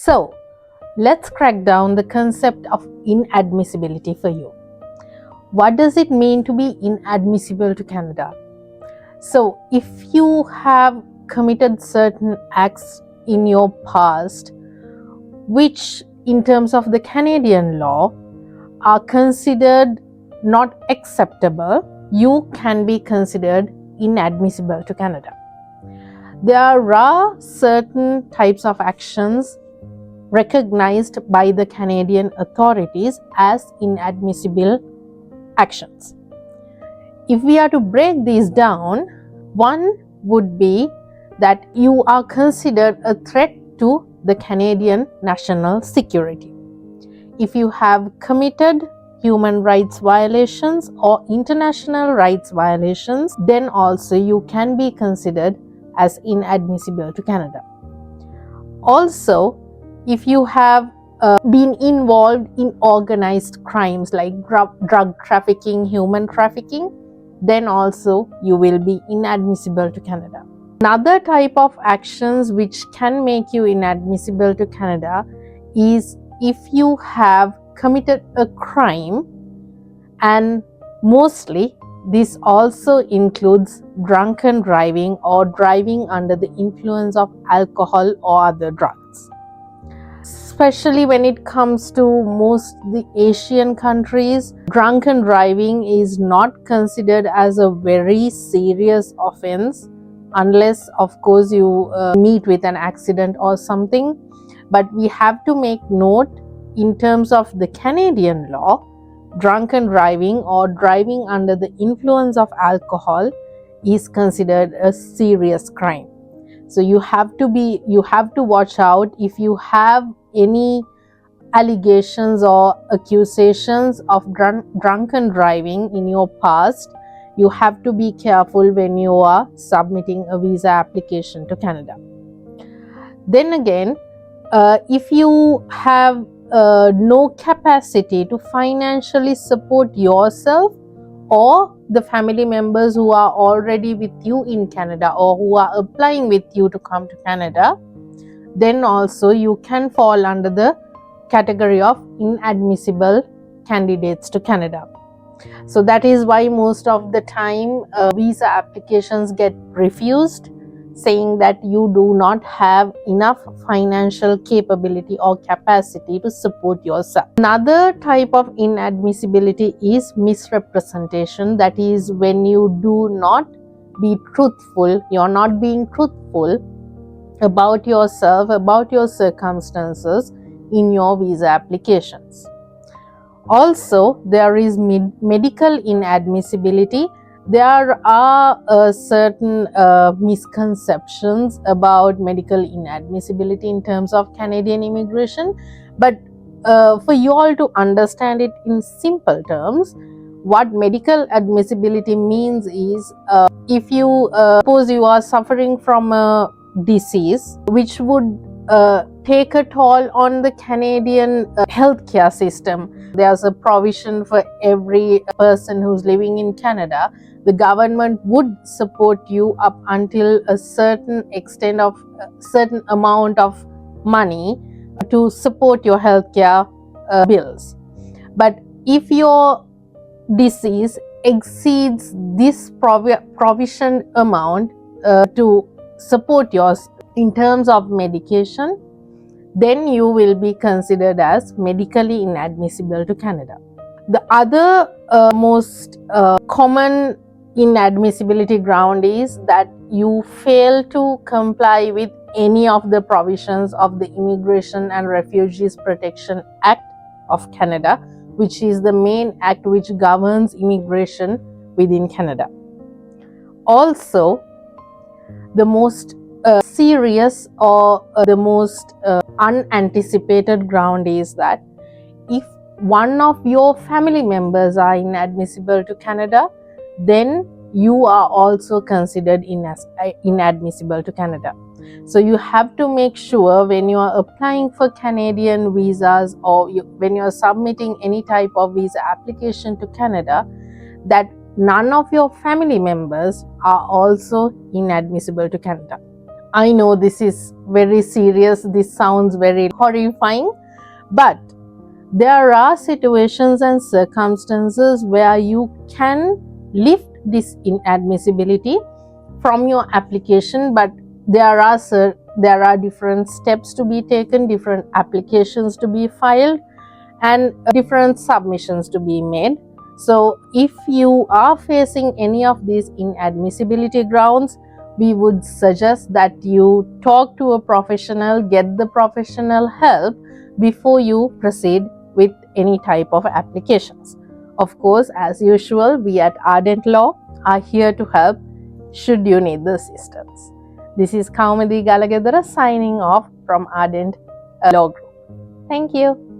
So, let's crack down the concept of inadmissibility for you. What does it mean to be inadmissible to Canada? So, if you have committed certain acts in your past, which in terms of the Canadian law are considered not acceptable, you can be considered inadmissible to Canada. There are certain types of actions recognized by the Canadian authorities as inadmissible actions. If we are to break these down, one would be that you are considered a threat to the Canadian national security. If you have committed human rights violations or international rights violations, then also you can be considered as inadmissible to Canada. Also, if you have been involved in organized crimes like drug trafficking, human trafficking, then also you will be inadmissible to Canada. Another type of actions which can make you inadmissible to Canada is if you have committed a crime, and mostly this also includes drunken driving or driving under the influence of alcohol or other drugs. Especially when it comes to most the Asian countries, drunken driving is not considered as a very serious offense unless, of course, you meet with an accident or something. But we have to make note, in terms of the Canadian law, drunken driving or driving under the influence of alcohol is considered a serious crime. So you have to watch out. If you have any allegations or accusations of drunken driving in your past, you have to be careful when you are submitting a visa application to Canada. Then again, if you have no capacity to financially support yourself or the family members who are already with you in Canada or who are applying with you to come to Canada, then also you can fall under the category of inadmissible candidates to Canada. So that is why most of the time visa applications get refused, saying that you do not have enough financial capability or capacity to support yourself. Another type of inadmissibility is misrepresentation. That is when you do not be truthful, you're not being truthful about yourself, about your circumstances in your visa applications. Also, there is medical inadmissibility. There are certain misconceptions about medical inadmissibility in terms of Canadian immigration, but for you all to understand it in simple terms, what medical admissibility means is if you suppose you are suffering from a disease which would take a toll on the Canadian healthcare system. There's a provision for every person who's living in Canada. The government would support you up until a certain extent of certain amount of money to support your healthcare bills. But if your disease exceeds this provision amount to support yours in terms of medication, then you will be considered as medically inadmissible to Canada. The other most common inadmissibility ground is that you fail to comply with any of the provisions of the Immigration and Refugees Protection Act of Canada, which is the main act which governs immigration within Canada. Also, the most serious or the most unanticipated ground is that if one of your family members are inadmissible to Canada, then you are also considered inadmissible to Canada. So you have to make sure when you are applying for Canadian visas or when you are submitting any type of visa application to Canada, that none of your family members are also inadmissible to Canada. I know this is very serious, this sounds very horrifying, but there are situations and circumstances where you can lift this inadmissibility from your application, but there are different steps to be taken, different applications to be filed, and different submissions to be made. So if you are facing any of these inadmissibility grounds, we would suggest that you talk to a professional, get the professional help before you proceed with any type of applications. Of course, as usual, we at Ardent Law are here to help should you need the assistance. This is Kaumadi Galagedara signing off from Ardent Law Group. Thank you.